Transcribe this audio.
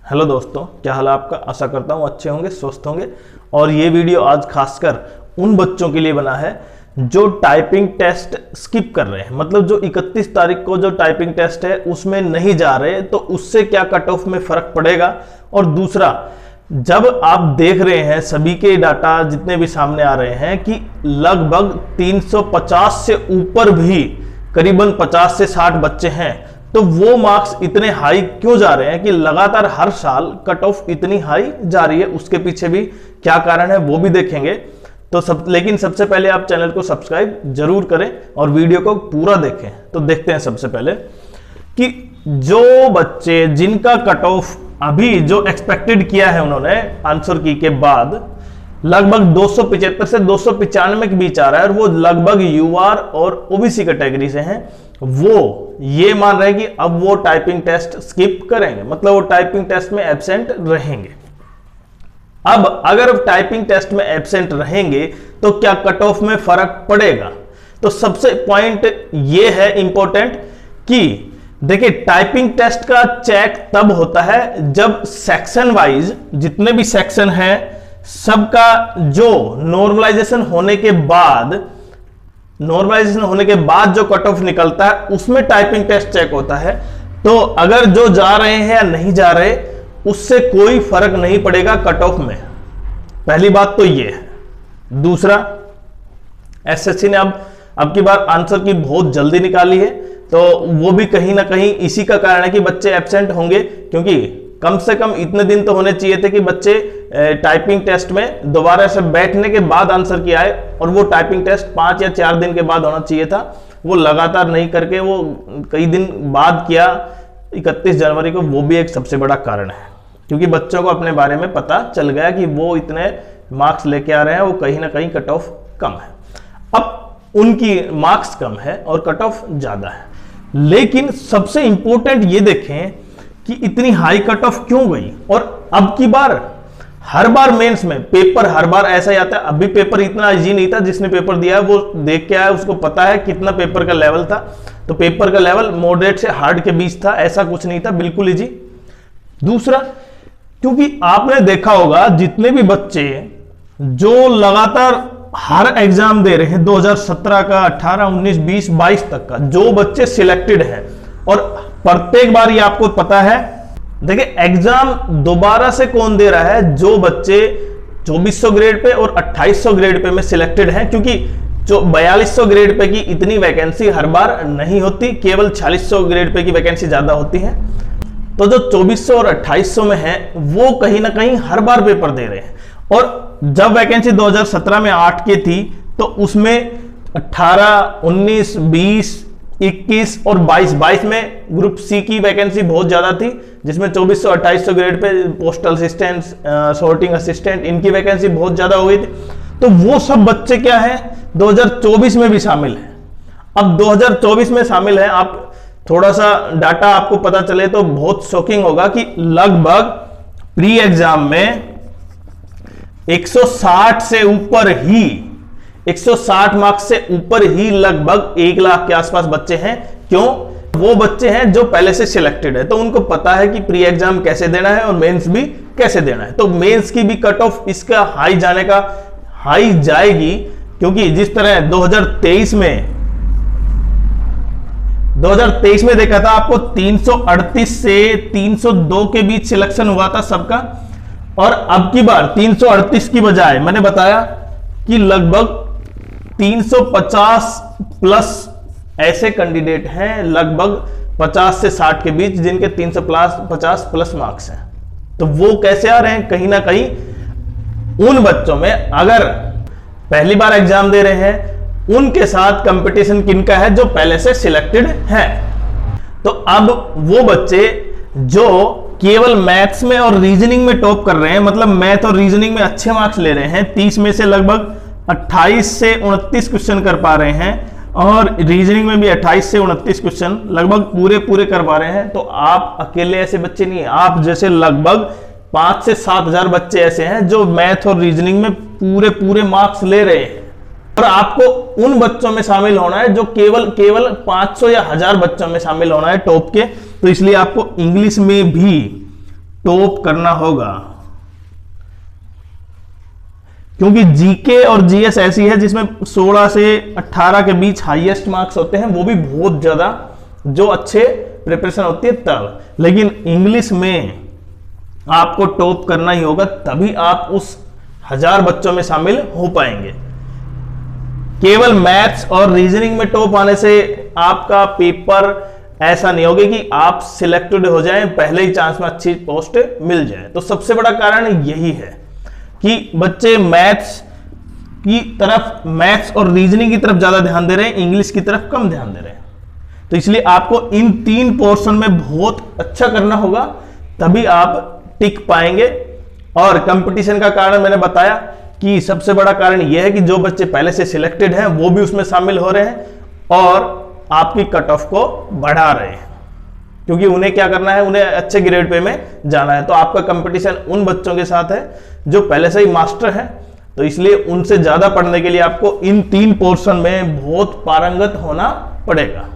Hello दोस्तों, क्या हाल है आपका। आशा करता हूँ अच्छे होंगे, स्वस्थ होंगे। और ये वीडियो आज खासकर उन बच्चों के लिए बना है जो टाइपिंग टेस्ट स्किप कर रहे हैं। मतलब जो 31 तारीख को जो टाइपिंग टेस्ट है उसमें नहीं जा रहे, तो उससे क्या कट ऑफ में फर्क पड़ेगा। और दूसरा, जब आप देख रहे हैं सभी के डाटा जितने भी सामने आ रहे हैं कि लगभग 350 से ऊपर भी करीबन 50 से 60 बच्चे हैं, तो वो मार्क्स इतने हाई क्यों जा रहे हैं कि लगातार हर साल कट ऑफ इतनी हाई जा रही है। उसके पीछे भी क्या कारण है वो भी देखेंगे। तो लेकिन सबसे पहले आप चैनल को सब्सक्राइब जरूर करें और वीडियो को पूरा देखें। तो देखते हैं सबसे पहले कि जो बच्चे जिनका कट ऑफ अभी जो एक्सपेक्टेड किया है उन्होंने आंसर की के बाद लगभग 275 से 295 के बीच आ रहा है, और वो लगभग यूआर और ओबीसी कैटेगरी से हैं, वो ये मान रहे हैं कि अब वो टाइपिंग टेस्ट स्किप करेंगे, मतलब वो टाइपिंग टेस्ट में एब्सेंट रहेंगे। अब अगर टाइपिंग टेस्ट में एब्सेंट रहेंगे तो क्या कट ऑफ में फर्क पड़ेगा। तो सबसे पॉइंट ये है इंपॉर्टेंट कि देखिए, टाइपिंग टेस्ट का चेक तब होता है जब सेक्शन वाइज जितने भी सेक्शन हैं सबका जो नॉर्मलाइजेशन होने के बाद जो कट ऑफ निकलता है उसमें टाइपिंग टेस्ट चेक होता है। तो अगर जो जा रहे हैं या नहीं जा रहे उससे कोई फर्क नहीं पड़ेगा कट ऑफ में। पहली बात तो ये है। दूसरा, एसएससी ने अब की बार आंसर की बहुत जल्दी निकाली है, तो वो भी कहीं ना कहीं इसी का कारण है कि बच्चे एब्सेंट होंगे, क्योंकि कम से कम इतने दिन तो होने चाहिए थे कि बच्चे टाइपिंग टेस्ट में दोबारा से बैठने के बाद आंसर किया है, और वो टाइपिंग टेस्ट 5 या 4 दिन के बाद होना चाहिए था। वो लगातार नहीं करके वो कई दिन बाद किया 31 जनवरी को। वो भी एक सबसे बड़ा कारण है, क्योंकि बच्चों को अपने बारे में पता चल गया कि वो इतने मार्क्स लेके आ रहे हैं, वो कहीं ना कहीं कट ऑफ कम है। अब उनकी मार्क्स कम है और कट ऑफ ज्यादा है, लेकिन सबसे इंपॉर्टेंट ये देखें कि इतनी हाई कट ऑफ क्यों गई। और अब की बार हर बार मेंस में पेपर हर बार ऐसा ही आता है। अभी पेपर इतना इजी नहीं था, जिसने पेपर दिया है वो देख के आया, उसको पता है कितना पेपर का लेवल था। तो पेपर का लेवल मॉडरेट से हार्ड के बीच था, ऐसा कुछ नहीं था, बिल्कुल इजी। दूसरा, क्योंकि आपने देखा होगा जितने भी बच्चे जो लगातार हर एग्जाम दे रहे हैं 2017 का, 18, 19, 20, 22 तक का, जो बच्चे सिलेक्टेड हैं, और प्रत्येक बार ये आपको पता है, देखिए एग्जाम दोबारा से कौन दे रहा है, जो बच्चे 2400 ग्रेड पे और 2800 ग्रेड पे में सिलेक्टेड हैं, क्योंकि जो 4200 ग्रेड पे की इतनी वैकेंसी हर बार नहीं होती, केवल 4600 ग्रेड पे की वैकेंसी ज्यादा होती है। तो जो 2400 और 2800 में है वो कहीं ना कहीं हर बार पेपर दे रहे हैं। और जब वैकेंसी 2017 में 8 की थी, तो उसमें 18, 19, 20, 21 और 22 में ग्रुप सी की वैकेंसी बहुत ज्यादा थी, जिसमें 2400 2800 grade pay postal assistant, sorting assistant, इनकी वैकेंसी बहुत ज्यादा हो गई थी। तो वो सब बच्चे क्या है 2024 में भी शामिल है। अब 2024 में शामिल है, आप थोड़ा सा डाटा आपको पता चले तो बहुत शॉकिंग होगा कि लगभग प्री एग्जाम में 160 से ऊपर ही 160 मार्क्स से ऊपर ही लगभग 1 लाख के आसपास बच्चे हैं। क्यों? वो बच्चे हैं जो पहले से सिलेक्टेड है, तो उनको पता है कि प्री एग्जाम कैसे देना है और मेंस भी कैसे देना है। तो मेंस की भी कट ऑफ इसका हाई जाएगी, क्योंकि जिस तरह 2023 में देखा था आपको 338 से 302 के बीच सिलेक्शन हुआ था सबका, और अब की बार 338 की बजाय मैंने बताया कि लगभग 350 प्लस ऐसे कैंडिडेट हैं, लगभग 50 से 60 के बीच, जिनके 350 प्लस मार्क्स हैं। तो वो कैसे आ रहे हैं? कहीं ना कहीं उन बच्चों में अगर पहली बार एग्जाम दे रहे हैं उनके साथ कंपटीशन किनका है? जो पहले से सिलेक्टेड है। तो अब वो बच्चे जो केवल मैथ्स में और रीजनिंग में टॉप कर रहे हैं, मतलब मैथ और रीजनिंग में अच्छे मार्क्स ले रहे हैं, 30 में से लगभग 28 से 29 क्वेश्चन कर पा रहे हैं, और रीजनिंग में भी 28 से 29 क्वेश्चन लगभग पूरे कर पा रहे हैं। तो आप अकेले ऐसे बच्चे नहीं है, आप जैसे लगभग 5 से 7,000 बच्चे ऐसे हैं जो मैथ और रीजनिंग में पूरे मार्क्स ले रहे हैं। और आपको उन बच्चों में शामिल होना है जो केवल 500 या 1000 बच्चों में शामिल होना है टॉप के। तो इसलिए आपको इंग्लिश में भी टॉप करना होगा, क्योंकि जीके और जीएस ऐसी है जिसमें 16 से 18 के बीच हाईएस्ट मार्क्स होते हैं, वो भी बहुत ज्यादा जो अच्छे प्रिपरेशन होती है तब। लेकिन इंग्लिश में आपको टॉप करना ही होगा, तभी आप उस 1000 बच्चों में शामिल हो पाएंगे। केवल मैथ्स और रीजनिंग में टॉप आने से आपका पेपर ऐसा नहीं होगा कि आप सिलेक्टेड हो जाएं, पहले ही चांस में अच्छी पोस्ट मिल जाए। तो सबसे बड़ा कारण यही है कि बच्चे मैथ्स की तरफ, मैथ्स और रीजनिंग की तरफ ज्यादा ध्यान दे रहे हैं, इंग्लिश की तरफ कम ध्यान दे रहे हैं। तो इसलिए आपको इन 3 पोर्शन में बहुत अच्छा करना होगा, तभी आप टिक पाएंगे। और कंपटीशन का कारण मैंने बताया कि सबसे बड़ा कारण यह है कि जो बच्चे पहले से सिलेक्टेड हैं वो भी उसमें शामिल हो रहे हैं और आपकी कट ऑफ को बढ़ा रहे हैं, क्योंकि उन्हें क्या करना है, उन्हें अच्छे ग्रेड पे में जाना है। तो आपका कंपटीशन उन बच्चों के साथ है जो पहले से ही मास्टर है, तो इसलिए उनसे ज्यादा पढ़ने के लिए आपको इन 3 पोर्शन में बहुत पारंगत होना पड़ेगा।